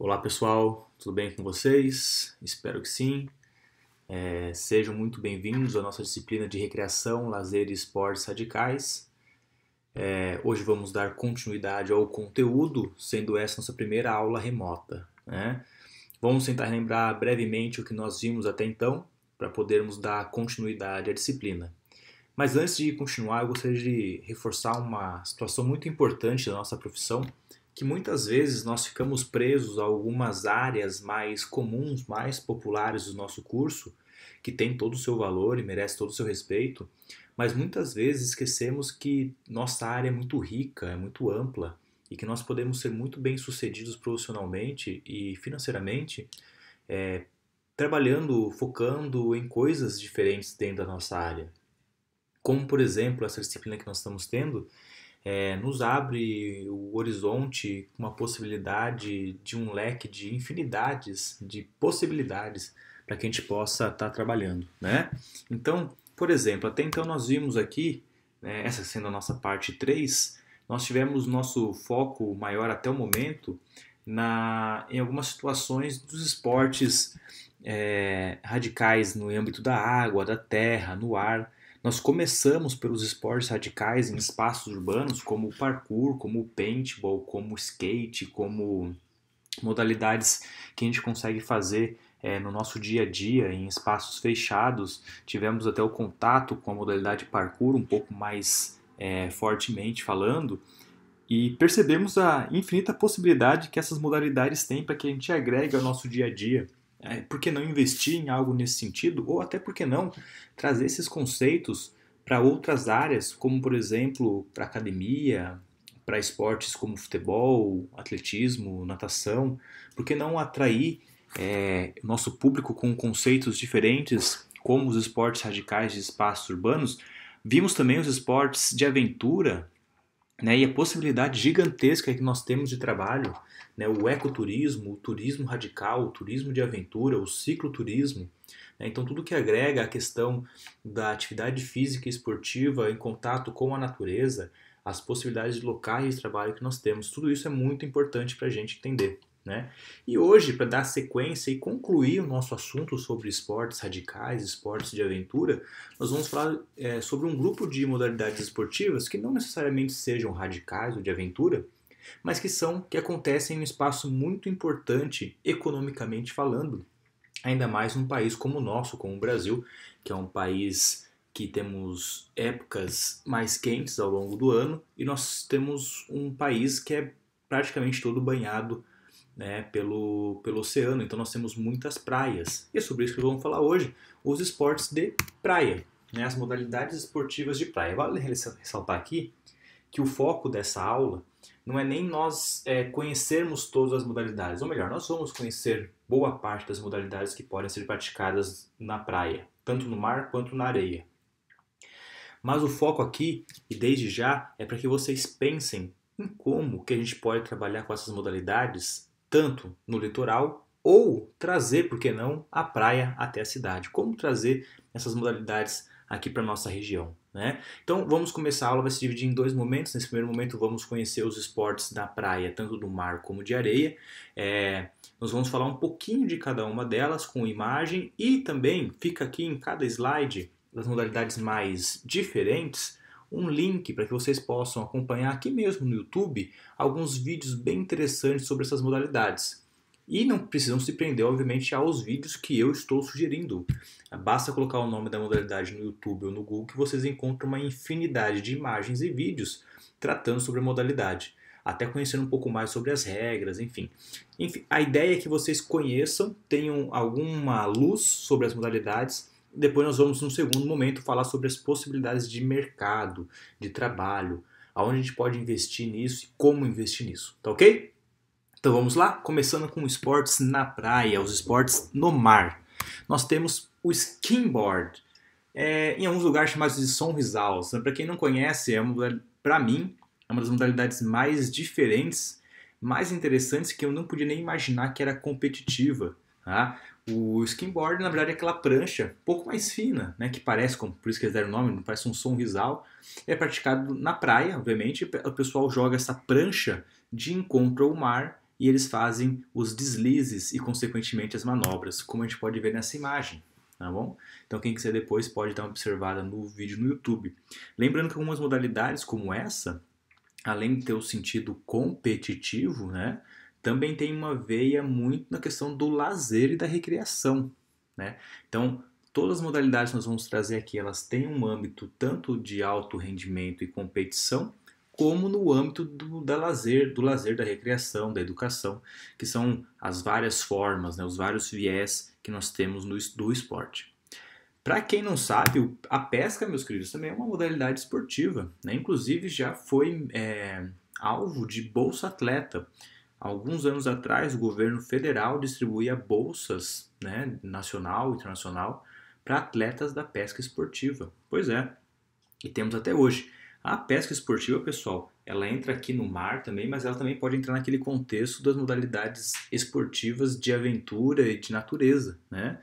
Olá pessoal, tudo bem com vocês? Espero que sim. Sejam muito bem-vindos à nossa disciplina de recreação, lazer e esportes radicais. Hoje vamos dar continuidade ao conteúdo, sendo essa nossa primeira aula remota, né? Vamos tentar lembrar brevemente o que nós vimos até então, para podermos dar continuidade à disciplina. Mas antes de continuar, eu gostaria de reforçar uma situação muito importante da nossa profissão, que muitas vezes nós ficamos presos a algumas áreas mais comuns, mais populares do nosso curso, que tem todo o seu valor e merece todo o seu respeito, mas muitas vezes esquecemos que nossa área é muito rica, é muito ampla e que nós podemos ser muito bem-sucedidos profissionalmente e financeiramente, trabalhando, focando em coisas diferentes dentro da nossa área. Como, por exemplo, essa disciplina que nós estamos tendo, nos abre o horizonte, uma possibilidade de um leque de infinidades de possibilidades para que a gente possa estar trabalhando, né? Então, por exemplo, até então nós vimos aqui, né, essa sendo a nossa parte 3, nós tivemos nosso foco maior até o momento em algumas situações dos esportes radicais no âmbito da água, da terra, no ar. Nós começamos pelos esportes radicais em espaços urbanos, como o parkour, como o paintball, como o skate, como modalidades que a gente consegue fazer no nosso dia a dia, em espaços fechados. Tivemos até o contato com a modalidade parkour um pouco mais fortemente falando, e percebemos a infinita possibilidade que essas modalidades têm para que a gente agregue ao nosso dia a dia. Por que não investir em algo nesse sentido? Ou até por que não trazer esses conceitos para outras áreas, como por exemplo para academia, para esportes como futebol, atletismo, natação? Por que não atrair nosso público com conceitos diferentes, como os esportes radicais de espaços urbanos? Vimos também os esportes de aventura, né, e a possibilidade gigantesca que nós temos de trabalho, né, o ecoturismo, o turismo radical, o turismo de aventura, o cicloturismo, né, então tudo que agrega a questão da atividade física e esportiva em contato com a natureza, as possibilidades de locais de trabalho que nós temos, tudo isso é muito importante para a gente entender. Né? E hoje, para dar sequência e concluir o nosso assunto sobre esportes radicais, esportes de aventura, nós vamos falar sobre um grupo de modalidades esportivas que não necessariamente sejam radicais ou de aventura, mas que acontecem em um espaço muito importante economicamente falando, ainda mais num país como o nosso, como o Brasil, que é um país que temos épocas mais quentes ao longo do ano e nós temos um país que é praticamente todo banhado, né, pelo oceano, então nós temos muitas praias. E é sobre isso que vamos falar hoje, os esportes de praia, né, as modalidades esportivas de praia. Vale ressaltar aqui que o foco dessa aula não é nem nós conhecermos todas as modalidades, ou melhor, nós vamos conhecer boa parte das modalidades que podem ser praticadas na praia, tanto no mar quanto na areia. Mas o foco aqui, e desde já, é para que vocês pensem em como que a gente pode trabalhar com essas modalidades, tanto no litoral ou trazer, por que não, a praia até a cidade. Como trazer essas modalidades aqui para a nossa região, né? Então vamos começar, a aula vai se dividir em dois momentos. Nesse primeiro momento vamos conhecer os esportes da praia, tanto do mar como de areia. Nós vamos falar um pouquinho de cada uma delas com imagem e também fica aqui em cada slide das modalidades mais diferentes, um link para que vocês possam acompanhar aqui mesmo no YouTube alguns vídeos bem interessantes sobre essas modalidades. E não precisam se prender, obviamente, aos vídeos que eu estou sugerindo. Basta colocar o nome da modalidade no YouTube ou no Google que vocês encontram uma infinidade de imagens e vídeos tratando sobre a modalidade. Até conhecer um pouco mais sobre as regras, enfim. A ideia é que vocês conheçam, tenham alguma luz sobre as modalidades. Depois nós vamos, num segundo momento, falar sobre as possibilidades de mercado, de trabalho, aonde a gente pode investir nisso e como investir nisso, tá ok? Então vamos lá, começando com esportes na praia, os esportes no mar. Nós temos o skimboard, em alguns lugares chamados de sonrisaus. Para quem não conhece, para mim, é uma das modalidades mais diferentes, mais interessantes, que eu não podia nem imaginar que era competitiva. Tá? O skimboard, na verdade, é aquela prancha um pouco mais fina, né, que parece, por isso que eles deram o nome, parece um sonrisal. É praticado na praia, obviamente. O pessoal joga essa prancha de encontro ao mar e eles fazem os deslizes e, consequentemente, as manobras, como a gente pode ver nessa imagem. Tá bom? Então quem quiser depois pode dar uma observada no vídeo no YouTube. Lembrando que algumas modalidades como essa, além de ter o sentido competitivo, né, também tem uma veia muito na questão do lazer e da recreação, né? Então, todas as modalidades que nós vamos trazer aqui, elas têm um âmbito tanto de alto rendimento e competição, como no âmbito do lazer, da recreação, da educação, que são as várias formas, né, os vários viés que nós temos do esporte. Para quem não sabe, a pesca, meus queridos, também é uma modalidade esportiva, né? Inclusive já foi alvo de Bolsa Atleta. Alguns anos atrás, o governo federal distribuía bolsas, né, nacional e internacional, para atletas da pesca esportiva. Pois é, e temos até hoje. A pesca esportiva, pessoal, ela entra aqui no mar também, mas ela também pode entrar naquele contexto das modalidades esportivas de aventura e de natureza, né?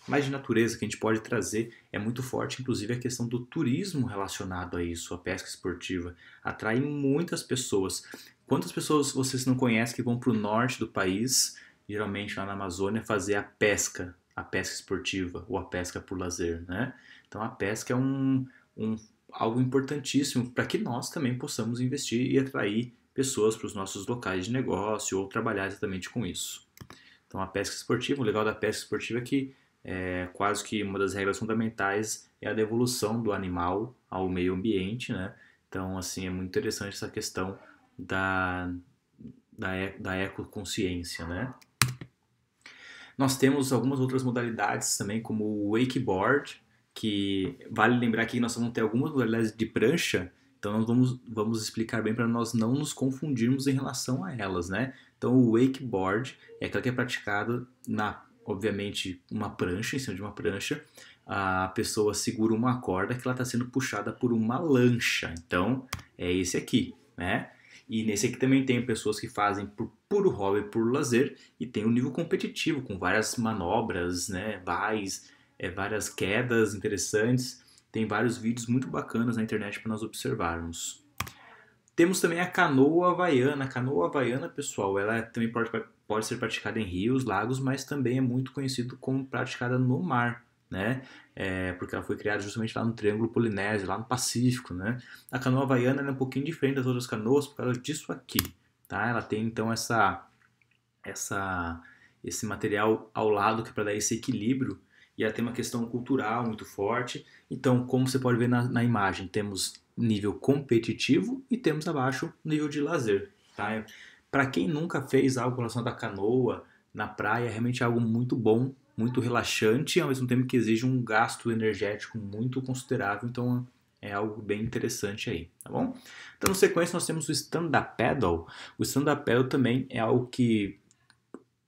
Mais de natureza que a gente pode trazer é muito forte, inclusive a questão do turismo relacionado a isso, a pesca esportiva. Atrai muitas pessoas. Quantas pessoas vocês não conhecem que vão para o norte do país, geralmente lá na Amazônia, fazer a pesca esportiva ou a pesca por lazer, né? Então a pesca é algo importantíssimo para que nós também possamos investir e atrair pessoas para os nossos locais de negócio ou trabalhar exatamente com isso. Então a pesca esportiva, o legal da pesca esportiva é que quase que uma das regras fundamentais é a devolução do animal ao meio ambiente, né? Então, assim, é muito interessante essa questão da ecoconsciência, né? Nós temos algumas outras modalidades também, como o wakeboard, que vale lembrar que nós vamos ter algumas modalidades de prancha, então nós vamos explicar bem para nós não nos confundirmos em relação a elas, né? Então o wakeboard é aquela que é praticada obviamente, uma prancha, em cima de uma prancha, a pessoa segura uma corda que ela está sendo puxada por uma lancha. Então, é esse aqui, né? E nesse aqui também tem pessoas que fazem por puro hobby, por lazer, e tem um nível competitivo, com várias manobras, né? Várias quedas interessantes. Tem vários vídeos muito bacanas na internet para nós observarmos. Temos também a canoa havaiana. A canoa havaiana, pessoal, ela também pode ser praticada em rios, lagos, mas também é muito conhecido como praticada no mar, né? Porque ela foi criada justamente lá no Triângulo Polinésio, lá no Pacífico, né? A canoa havaiana é um pouquinho diferente das outras canoas por causa disso aqui, tá? Ela tem então esse material ao lado que é para dar esse equilíbrio, e ela tem uma questão cultural muito forte. Então, como você pode ver na imagem, temos nível competitivo e temos abaixo nível de lazer, tá? Para quem nunca fez algo relacionado à canoa na praia, é realmente algo muito bom, muito relaxante, ao mesmo tempo que exige um gasto energético muito considerável, então é algo bem interessante aí, tá bom? Então, na sequência, nós temos o stand-up paddle. O stand-up paddle também é algo que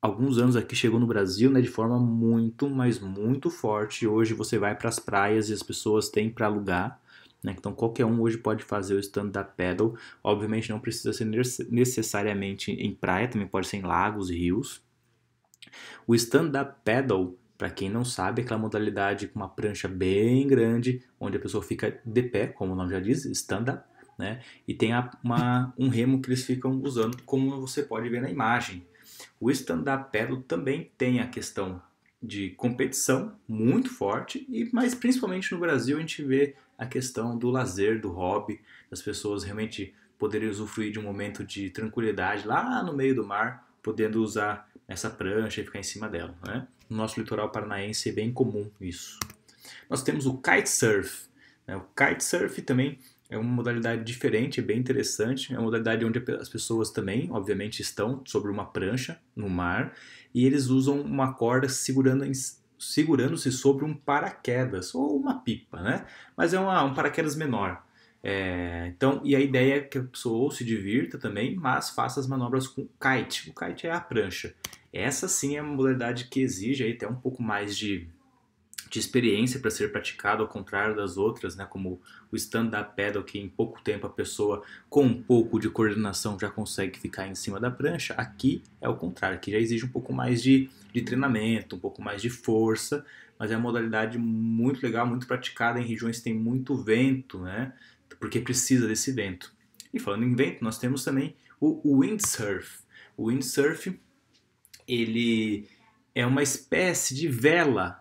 alguns anos aqui chegou no Brasil, né, de forma muito, mas muito forte. Hoje você vai para as praias e as pessoas têm para alugar, né? Então qualquer um hoje pode fazer o stand-up paddle. Obviamente não precisa ser necessariamente em praia, também pode ser em lagos e rios. O stand-up paddle, para quem não sabe, é aquela modalidade com uma prancha bem grande, onde a pessoa fica de pé, como o nome já diz, stand-up, né? E tem um remo que eles ficam usando, como você pode ver na imagem. O stand-up paddle também tem a questão de competição muito forte, mas principalmente no Brasil a gente vê a questão do lazer, do hobby, das pessoas realmente poderem usufruir de um momento de tranquilidade lá no meio do mar, podendo usar essa prancha e ficar em cima dela, né? No nosso litoral paranaense é bem comum isso. Nós temos o kitesurf, né? O kitesurf também é uma modalidade diferente, é bem interessante. É uma modalidade onde as pessoas também, obviamente, estão sobre uma prancha no mar e eles usam uma corda segurando-se sobre um paraquedas ou uma pipa, né? Mas é um paraquedas menor. Então, e a ideia é que a pessoa ou se divirta também, mas faça as manobras com o kite. O kite é a prancha. Essa sim é uma modalidade que exige aí até um pouco mais de experiência para ser praticado, ao contrário das outras, né, como o stand-up paddle, que em pouco tempo a pessoa com um pouco de coordenação já consegue ficar em cima da prancha. Aqui é o contrário, aqui já exige um pouco mais de treinamento, um pouco mais de força, mas é uma modalidade muito legal, muito praticada em regiões que tem muito vento, né, porque precisa desse vento. E falando em vento, nós temos também o windsurf. O windsurf, ele é uma espécie de vela.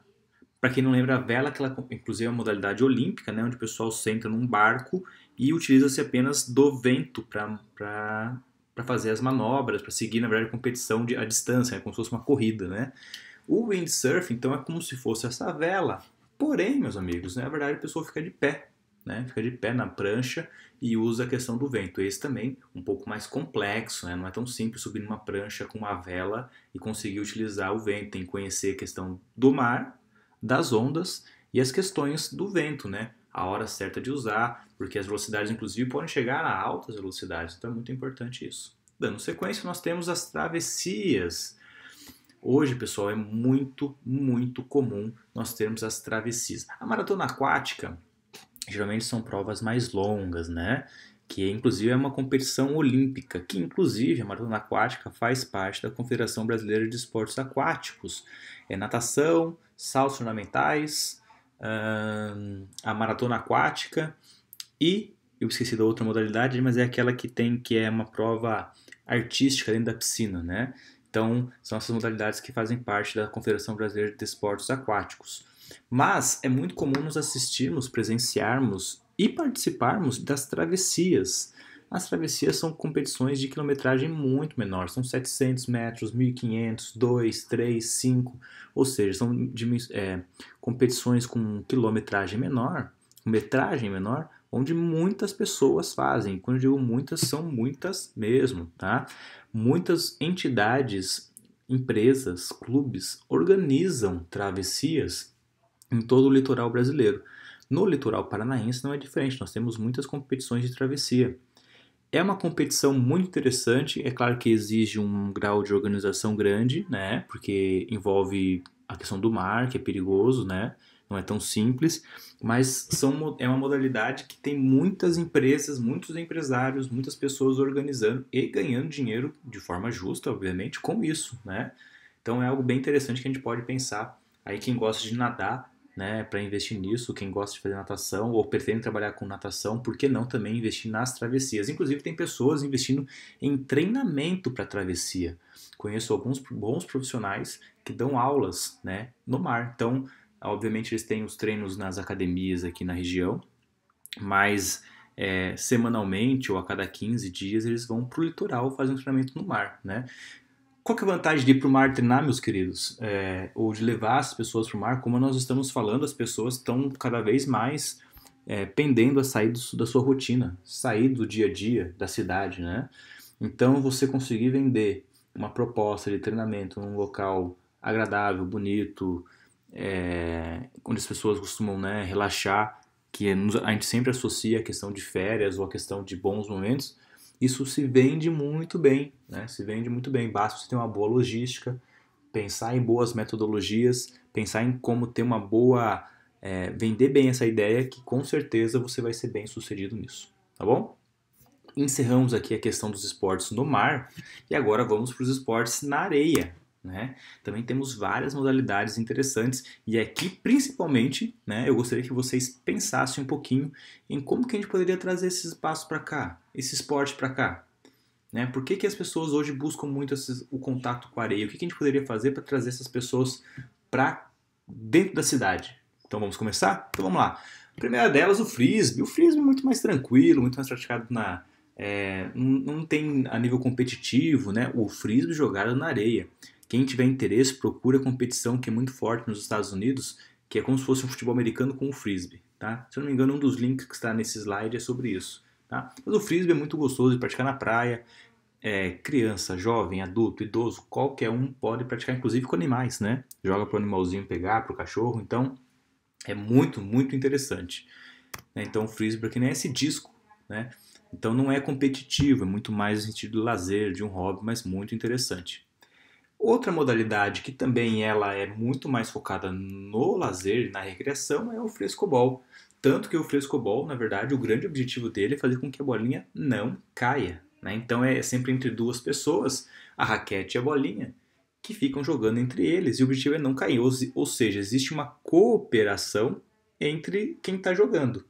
Para quem não lembra, a vela, que ela, inclusive é uma modalidade olímpica, né, onde o pessoal senta num barco e utiliza-se apenas do vento para fazer as manobras, para seguir, na verdade, a competição à distância, como se fosse uma corrida, né? O windsurf, então, é como se fosse essa vela. Porém, meus amigos, na verdade, a pessoa fica de pé, né? Fica de pé na prancha e usa a questão do vento. Esse também um pouco mais complexo, né? Não é tão simples subir numa prancha com uma vela e conseguir utilizar o vento. Tem que conhecer a questão do mar, das ondas e as questões do vento, né? A hora certa de usar, porque as velocidades, inclusive, podem chegar a altas velocidades. Então é muito importante isso. Dando sequência, nós temos as travessias. Hoje, pessoal, é muito, muito comum nós termos as travessias. A maratona aquática, geralmente são provas mais longas, né? Que inclusive é uma competição olímpica, que inclusive a maratona aquática faz parte da Confederação Brasileira de Esportes Aquáticos. É natação, saltos ornamentais, a maratona aquática e eu esqueci da outra modalidade, mas é aquela que é uma prova artística dentro da piscina, né? Então, são essas modalidades que fazem parte da Confederação Brasileira de Esportes Aquáticos. Mas é muito comum nos assistirmos, presenciarmos e participarmos das travessias. As travessias são competições de quilometragem muito menor, são 700 metros, 1.500, 2, 3, 5, ou seja, são competições com quilometragem menor, metragem menor, onde muitas pessoas fazem. Quando eu digo muitas, são muitas mesmo, tá? Muitas entidades, empresas, clubes organizam travessias em todo o litoral brasileiro. No litoral paranaense não é diferente, nós temos muitas competições de travessia. É uma competição muito interessante, é claro que exige um grau de organização grande, né? Porque envolve a questão do mar, que é perigoso, né? Não é tão simples, mas é uma modalidade que tem muitas empresas, muitos empresários, muitas pessoas organizando e ganhando dinheiro de forma justa, obviamente, com isso, né? Então é algo bem interessante que a gente pode pensar. Aí quem gosta de nadar, né, para investir nisso, quem gosta de fazer natação ou pretende trabalhar com natação, por que não também investir nas travessias? Inclusive tem pessoas investindo em treinamento para travessia. Conheço alguns bons profissionais que dão aulas, né, no mar. Então, obviamente eles têm os treinos nas academias aqui na região, mas semanalmente ou a cada 15 dias eles vão para o litoral fazer um treinamento no mar, né? Qual que é a vantagem de ir para o mar treinar, meus queridos? Ou de levar as pessoas para o mar? Como nós estamos falando, as pessoas estão cada vez mais pendendo a sair da sua rotina, sair do dia a dia, da cidade, né? Então, você conseguir vender uma proposta de treinamento num local agradável, bonito, onde as pessoas costumam, né, relaxar, que a gente sempre associa a questão de férias ou a questão de bons momentos, isso se vende muito bem, né? Se vende muito bem. Basta você ter uma boa logística, pensar em boas metodologias, pensar em como ter uma boa... vender bem essa ideia, que com certeza você vai ser bem sucedido nisso, tá bom? Encerramos aqui a questão dos esportes no mar e agora vamos para os esportes na areia, né? Também temos várias modalidades interessantes e aqui principalmente, né, eu gostaria que vocês pensassem um pouquinho em como que a gente poderia trazer esse espaço para cá, esse esporte para cá, né? Por que as pessoas hoje buscam muito o contato com a areia? O que a gente poderia fazer para trazer essas pessoas para dentro da cidade? Então vamos começar? Então vamos lá. A primeira delas, o frisbee. O frisbee é muito mais tranquilo, muito mais praticado não tem a nível competitivo, né? O frisbee jogado na areia. Quem tiver interesse, procura a competição que é muito forte nos Estados Unidos, que é como se fosse um futebol americano com o frisbee, tá? Se eu não me engano, um dos links que está nesse slide é sobre isso, tá? Mas o frisbee é muito gostoso de praticar na praia. Criança, jovem, adulto, idoso, qualquer um pode praticar, inclusive com animais, né? Joga para o animalzinho pegar, para o cachorro, então é muito, muito interessante. Então o frisbee, que nem esse disco, né? Então não é competitivo, é muito mais no sentido de lazer, de um hobby, mas muito interessante. Outra modalidade que também ela é muito mais focada no lazer, na recreação, é o frescobol. Tanto que o frescobol, na verdade, o grande objetivo dele é fazer com que a bolinha não caia, né? Então é sempre entre duas pessoas, a raquete e a bolinha, que ficam jogando entre eles, e o objetivo é não cair, ou seja, existe uma cooperação entre quem está jogando.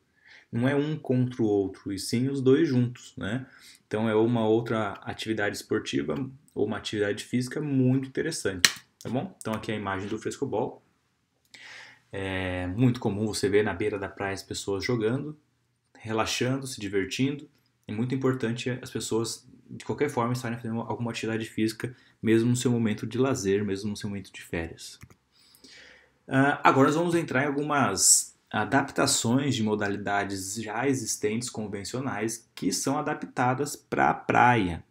não é um contra o outro, e sim os dois juntos, né? Então é uma outra atividade esportiva ou uma atividade física muito interessante, tá bom? Então aqui é a imagem do frescobol. É muito comum você ver na beira da praia as pessoas jogando, relaxando, se divertindo. É muito importante as pessoas, de qualquer forma, estarem fazendo alguma atividade física, mesmo no seu momento de lazer, mesmo no seu momento de férias. Agora nós vamos entrar em algumas adaptações de modalidades já existentes convencionais que são adaptadas para a praia.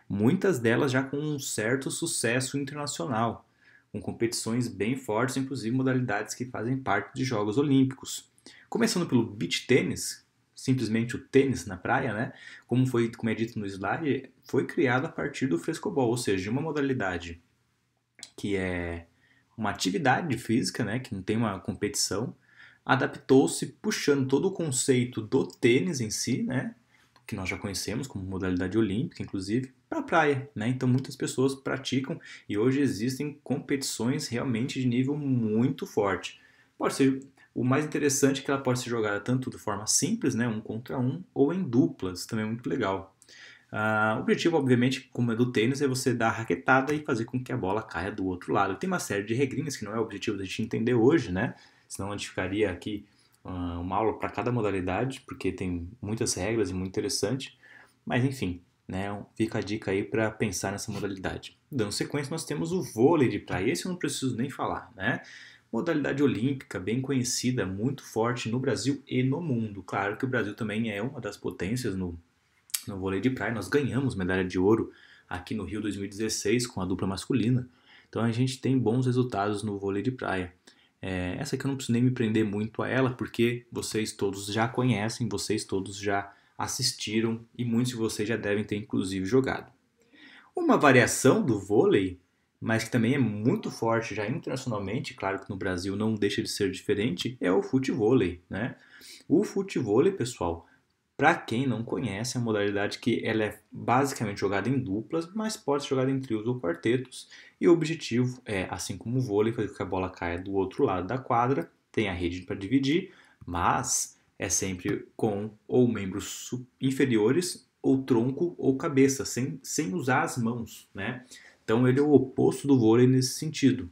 Muitas delas já com um certo sucesso internacional, com competições bem fortes, inclusive modalidades que fazem parte de Jogos Olímpicos. Começando pelo beach tênis, simplesmente o tênis na praia, né? Como é dito no slide, foi criado a partir do frescobol, ou seja, uma modalidade que é uma atividade física, né, que não tem uma competição, adaptou-se puxando todo o conceito do tênis em si, né, que nós já conhecemos como modalidade olímpica, inclusive, para a praia, né? Então muitas pessoas praticam e hoje existem competições realmente de nível muito forte. Pode ser o mais interessante é que ela pode ser jogada tanto de forma simples, né, um contra um, ou em duplas, também é muito legal. O objetivo, obviamente, como é do tênis, é você dar a raquetada e fazer com que a bola caia do outro lado. Tem uma série de regrinhas que não é o objetivo da gente entender hoje, né? Senão a gente ficaria aqui uma aula para cada modalidade, porque tem muitas regras e muito interessante. Mas enfim, né? Fica a dica aí para pensar nessa modalidade. Dando sequência, nós temos o vôlei de praia. Esse eu não preciso nem falar, né? Modalidade olímpica, bem conhecida, muito forte no Brasil e no mundo. Claro que o Brasil também é uma das potências no vôlei de praia. Nós ganhamos medalha de ouro aqui no Rio 2016 com a dupla masculina. Então a gente tem bons resultados no vôlei de praia. Essa aqui eu não preciso nem me prender muito a ela, porque vocês todos já conhecem, vocês todos já assistiram e muitos de vocês já devem ter inclusive jogado. Uma variação do vôlei, mas que também é muito forte já internacionalmente, claro que no Brasil não deixa de ser diferente, é o futevôlei, né? O futevôlei, pessoal, para quem não conhece, é uma modalidade que ela é basicamente jogada em duplas, mas pode ser jogada em trios ou quartetos. E o objetivo é, assim como o vôlei, fazer com que a bola caia do outro lado da quadra, tem a rede para dividir, mas é sempre com ou membros inferiores, ou tronco ou cabeça, sem usar as mãos, né? Então ele é o oposto do vôlei nesse sentido.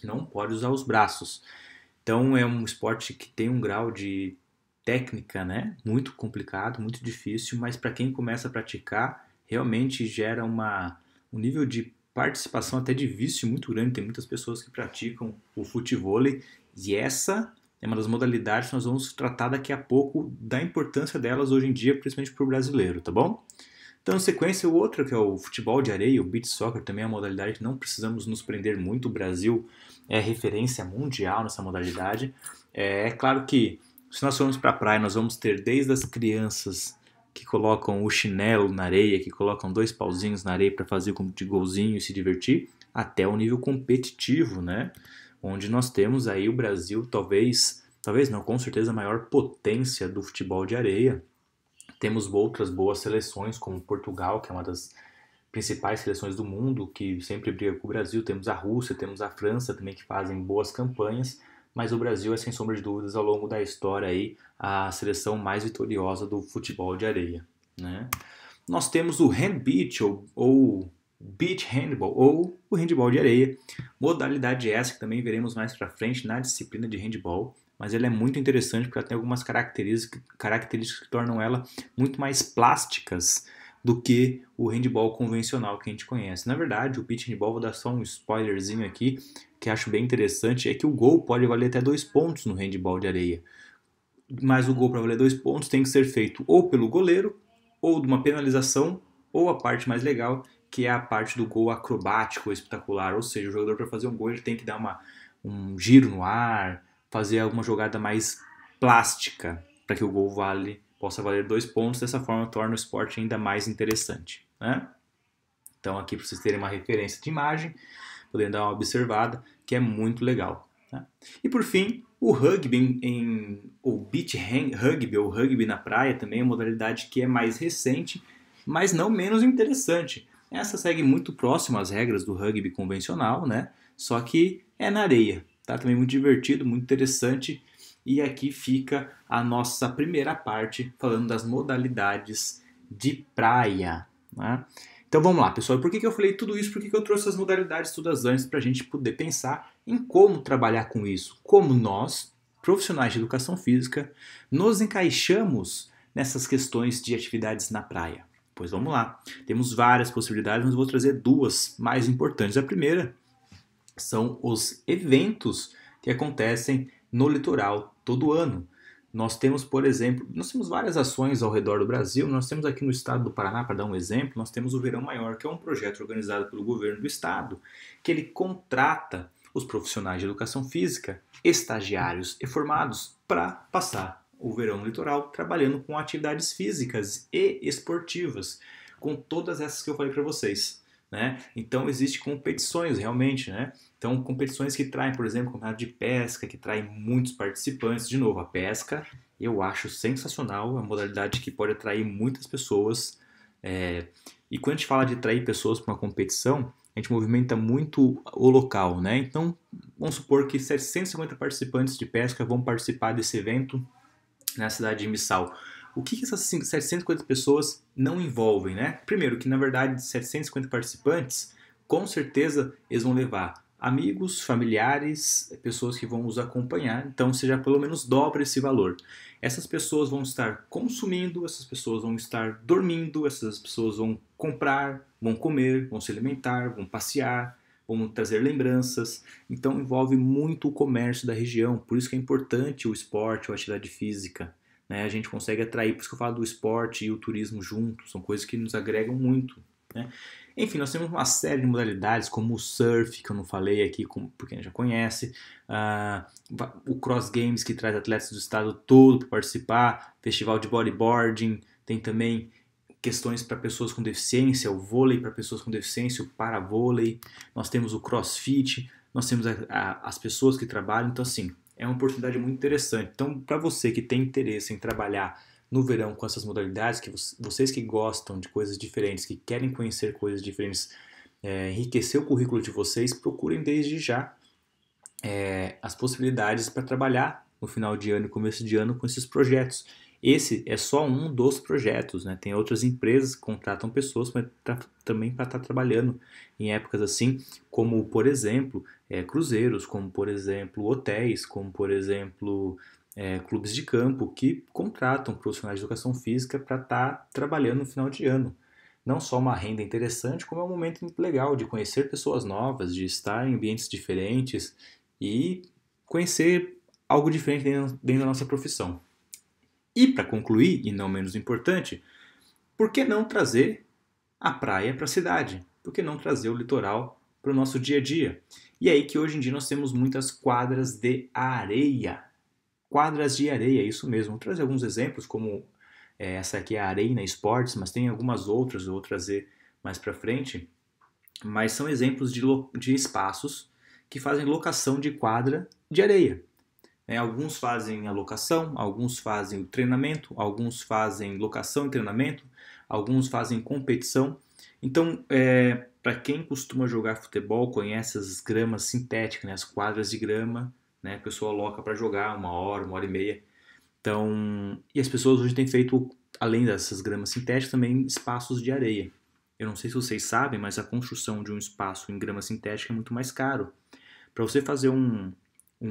Não pode usar os braços. Então é um esporte que tem um grau de técnica, né? Muito complicado, muito difícil, mas para quem começa a praticar, realmente gera um nível de participação até de vício muito grande. Tem muitas pessoas que praticam o futevôlei e essa é uma das modalidades que nós vamos tratar daqui a pouco da importância delas hoje em dia, principalmente para o brasileiro, tá bom? Então, na sequência, o outro que é o futebol de areia, o beach soccer, também é uma modalidade que não precisamos nos prender muito. O Brasil é referência mundial nessa modalidade. É claro que se nós formos para a praia, nós vamos ter desde as crianças que colocam o chinelo na areia, que colocam 2 pauzinhos na areia para fazer de golzinho e se divertir, até o nível competitivo, né? Onde nós temos aí o Brasil, talvez não, com certeza a maior potência do futebol de areia. Temos outras boas seleções, como Portugal, que é uma das principais seleções do mundo, que sempre briga com o Brasil. Temos a Rússia, temos a França também, que fazem boas campanhas. Mas o Brasil é, sem sombra de dúvidas, ao longo da história, aí, a seleção mais vitoriosa do futebol de areia, né? Nós temos o handbeach, ou beach handball, ou o handball de areia. Modalidade essa que também veremos mais para frente na disciplina de handball. Mas ela é muito interessante porque ela tem algumas características que tornam ela muito mais plásticas do que o handball convencional que a gente conhece. Na verdade, o beach handball, vou dar só um spoilerzinho aqui, que acho bem interessante, é que o gol pode valer até 2 pontos no handball de areia. Mas o gol para valer 2 pontos tem que ser feito ou pelo goleiro, ou de uma penalização, ou a parte mais legal, que é a parte do gol acrobático, espetacular. Ou seja, o jogador para fazer um gol ele tem que dar um giro no ar, fazer alguma jogada mais plástica para que o gol possa valer 2 pontos. Dessa forma torna o esporte ainda mais interessante, né? Então aqui para vocês terem uma referência de imagem, podendo dar uma observada, que é muito legal, tá? E por fim, o rugby, o beach rugby ou rugby na praia também é uma modalidade que é mais recente, mas não menos interessante. Essa segue muito próximo às regras do rugby convencional, né? Só que é na areia, tá? Também muito divertido, muito interessante e aqui fica a nossa primeira parte falando das modalidades de praia, né? Então vamos lá, pessoal. Por que eu falei tudo isso? Por que eu trouxe as modalidades todas antes para a gente poder pensar em como trabalhar com isso? Como nós, profissionais de educação física, nos encaixamos nessas questões de atividades na praia? Pois vamos lá. Temos várias possibilidades, mas vou trazer duas mais importantes. A primeira são os eventos que acontecem no litoral todo ano. Nós temos, por exemplo, nós temos várias ações ao redor do Brasil. Nós temos aqui no estado do Paraná, para dar um exemplo, nós temos o Verão Maior, que é um projeto organizado pelo governo do estado, que ele contrata os profissionais de educação física, estagiários e formados para passar o verão no litoral trabalhando com atividades físicas e esportivas, com todas essas que eu falei para vocês, né? Então existem competições realmente, né? Então competições que traem, por exemplo, campeonato de pesca, que trai muitos participantes. De novo, a pesca eu acho sensacional, é uma modalidade que pode atrair muitas pessoas. E quando a gente fala de atrair pessoas para uma competição, a gente movimenta muito o local, né? Então vamos supor que 750 participantes de pesca vão participar desse evento na cidade de Missal. O que essas 750 pessoas não envolvem, né? Primeiro, que na verdade 750 participantes, com certeza eles vão levar amigos, familiares, pessoas que vão os acompanhar, então seja pelo menos dobra esse valor. Essas pessoas vão estar consumindo, essas pessoas vão estar dormindo, essas pessoas vão comprar, vão comer, vão se alimentar, vão passear, vão trazer lembranças. Então envolve muito o comércio da região, por isso que é importante o esporte ou a atividade física. Né? A gente consegue atrair, por isso que eu falo do esporte e o turismo juntos, são coisas que nos agregam muito. Né? Enfim, nós temos uma série de modalidades, como o surf, que eu não falei aqui, porque a gente já conhece, o Cross Games, que traz atletas do estado todo para participar, festival de bodyboarding, tem também questões para pessoas com deficiência, o vôlei para pessoas com deficiência, o paravôlei, nós temos o crossfit, nós temos as pessoas que trabalham, então assim, é uma oportunidade muito interessante. Então, para você que tem interesse em trabalhar no verão com essas modalidades, que vocês que gostam de coisas diferentes, que querem conhecer coisas diferentes, enriquecer o currículo de vocês, procurem desde já as possibilidades para trabalhar no final de ano e começo de ano com esses projetos. Esse é só um dos projetos, né? Tem outras empresas que contratam pessoas também para estar trabalhando em épocas assim, como por exemplo cruzeiros, como por exemplo hotéis, como por exemplo clubes de campo que contratam profissionais de educação física para estar trabalhando no final de ano. Não só uma renda interessante, como é um momento muito legal de conhecer pessoas novas, de estar em ambientes diferentes e conhecer algo diferente dentro da nossa profissão. E para concluir, e não menos importante, por que não trazer a praia para a cidade? Por que não trazer o litoral para o nosso dia a dia? E é aí que hoje em dia nós temos muitas quadras de areia. Quadras de areia, isso mesmo. Vou trazer alguns exemplos, como essa aqui é a Arena Sports, mas tem algumas outras, eu vou trazer mais para frente. Mas são exemplos de espaços que fazem locação de quadra de areia. Alguns fazem a locação, alguns fazem o treinamento, alguns fazem locação e treinamento, alguns fazem competição. Então, para quem costuma jogar futebol, conhece as gramas sintéticas, né, as quadras de grama, né, a pessoa aloca para jogar 1 hora e meia. Então, e as pessoas hoje têm feito, além dessas gramas sintéticas, também espaços de areia. Eu não sei se vocês sabem, mas a construção de um espaço em grama sintética é muito mais caro. Para você fazer um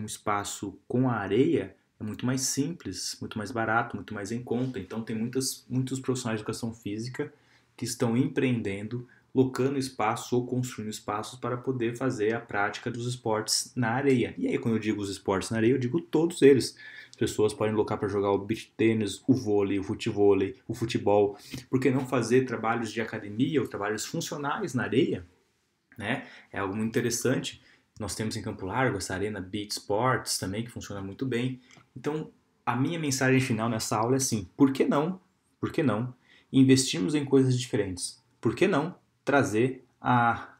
espaço com a areia é muito mais simples, muito mais barato, muito mais em conta. Então tem muitos profissionais de educação física que estão empreendendo, locando espaços ou construindo espaços para poder fazer a prática dos esportes na areia. E aí quando eu digo os esportes na areia, eu digo todos eles. As pessoas podem locar para jogar o beach tênis, o vôlei, o futevôlei, o futebol. Por que não fazer trabalhos de academia ou trabalhos funcionais na areia? Né? É algo muito interessante. Nós temos em Campo Largo essa Arena Beach Sports também, que funciona muito bem. Então, a minha mensagem final nessa aula é assim, por que não investirmos em coisas diferentes? Por que não trazer a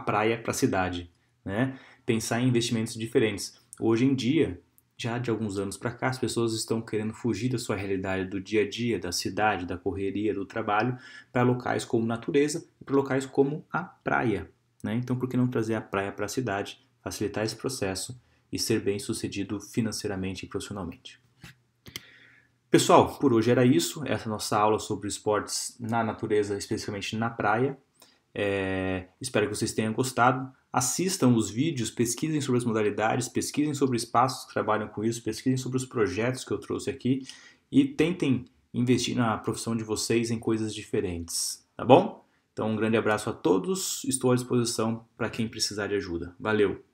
praia para a cidade? Né? Pensar em investimentos diferentes. Hoje em dia, já de alguns anos para cá, as pessoas estão querendo fugir da sua realidade do dia a dia, da cidade, da correria, do trabalho, para locais como natureza e para locais como a praia. Né? Então, por que não trazer a praia para a cidade, facilitar esse processo e ser bem-sucedido financeiramente e profissionalmente. Pessoal, por hoje era isso. Essa é a nossa aula sobre esportes na natureza, especificamente na praia. Espero que vocês tenham gostado. Assistam os vídeos, pesquisem sobre as modalidades, pesquisem sobre espaços que trabalham com isso, pesquisem sobre os projetos que eu trouxe aqui e tentem investir na profissão de vocês em coisas diferentes, tá bom? Então, um grande abraço a todos. Estou à disposição para quem precisar de ajuda. Valeu!